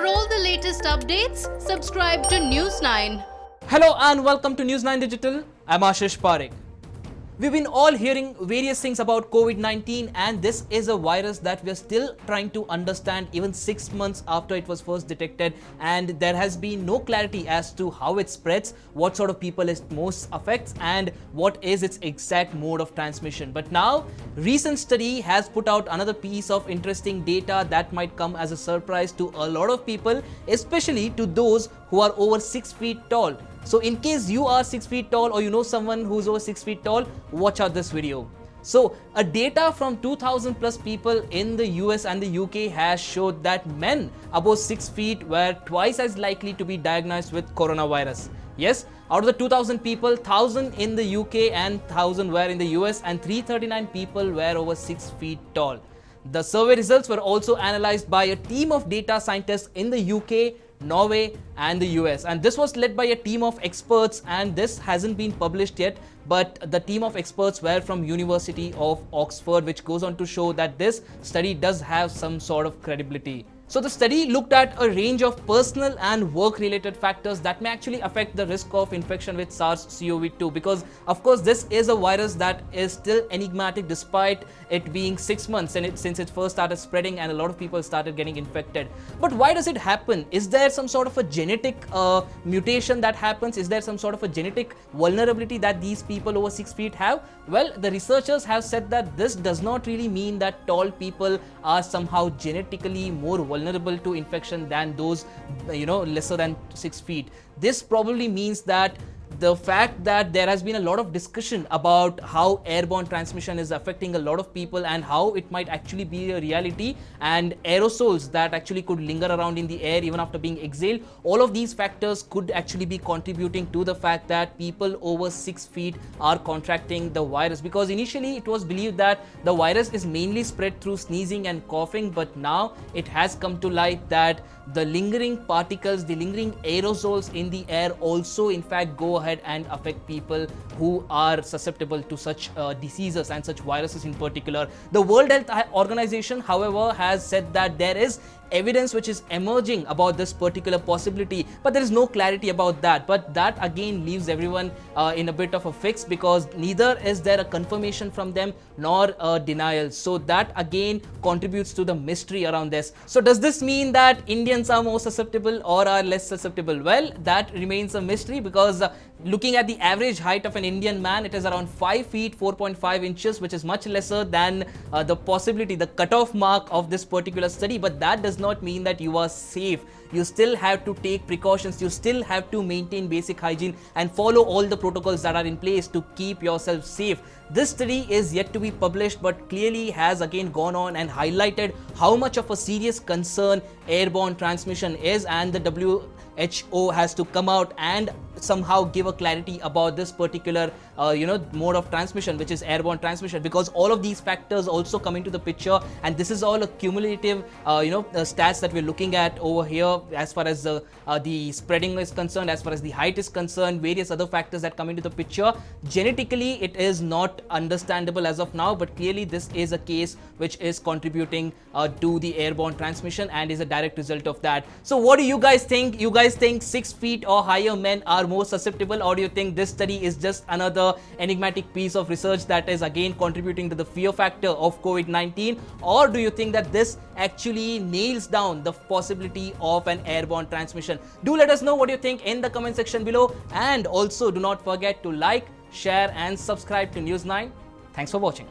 For all the latest updates, subscribe to News9. Hello and welcome to News 9 Digital. I'm Ashish Parekh. We've been all hearing various things about COVID-19, and this is a virus that we're still trying to understand even 6 months after it was first detected, and there has been no clarity as to how it spreads, what sort of people it most affects, and what is its exact mode of transmission. But now, recent study has put out another piece of interesting data that might come as a surprise to a lot of people, especially to those who are over 6 feet tall. So in case you are 6 feet tall or you know someone who's over 6 feet tall, watch out this video. So a data from 2000 plus people in the US and the UK has showed that men above 6 feet were twice as likely to be diagnosed with coronavirus. Yes, out of the 2000 people, 1000 in the UK and 1000 were in the US, and 339 people were over 6 feet tall. The survey results were also analyzed by a team of data scientists in the UK, Norway and the US, and this was led by a team of experts, and this hasn't been published yet, but the team of experts were from University of Oxford, which goes on to show that this study does have some sort of credibility. So the study looked at a range of personal and work related factors that may actually affect the risk of infection with SARS-CoV-2, because of course this is a virus that is still enigmatic despite it being 6 months since it first started spreading and a lot of people started getting infected. But why does it happen? Is there some sort of a genetic mutation that happens? Is there some sort of a genetic vulnerability that these people over 6 feet have? Well, the researchers have said that this does not really mean that tall people are somehow genetically more vulnerable to infection than those lesser than 6 feet. This probably means that the fact that there has been a lot of discussion about how airborne transmission is affecting a lot of people and how it might actually be a reality, and aerosols that actually could linger around in the air even after being exhaled, all of these factors could actually be contributing to the fact that people over 6 feet are contracting the virus. Because initially it was believed that the virus is mainly spread through sneezing and coughing, but now it has come to light that the lingering particles, the lingering aerosols in the air also in fact go ahead and affect people who are susceptible to such diseases and such viruses in particular. The World Health Organization, however, has said that there is evidence which is emerging about this particular possibility, but there is no clarity about that. But that again leaves everyone in a bit of a fix, because neither is there a confirmation from them nor a denial. So that again contributes to the mystery around this. So does this mean that Indians are more susceptible or are less susceptible? Well, that remains a mystery, because looking at the average height of an Indian man, it is around 5 feet 4.5 inches, which is much lesser than the possibility, the cutoff mark of this particular study. But that does not mean that you are safe. You still have to take precautions, you still have to maintain basic hygiene and follow all the protocols that are in place to keep yourself safe. This study is yet to be published, but clearly has again gone on and highlighted how much of a serious concern airborne transmission is, and the WHO has to come out and somehow give a clarity about this particular mode of transmission, which is airborne transmission, because all of these factors also come into the picture, and this is all a cumulative stats that we're looking at over here, as far as the spreading is concerned, as far as the height is concerned, various other factors that come into the picture. Genetically it is not understandable as of now, but clearly this is a case which is contributing to the airborne transmission and is a direct result of that. So what do you guys think? You guys think 6 feet or higher men are more susceptible, or do you think this study is just another enigmatic piece of research that is again contributing to the fear factor of COVID-19, or do you think that this actually nails down the possibility of an airborne transmission? Do let us know what you think in the comment section below, and also do not forget to like, share and subscribe to News 9. Thanks for watching.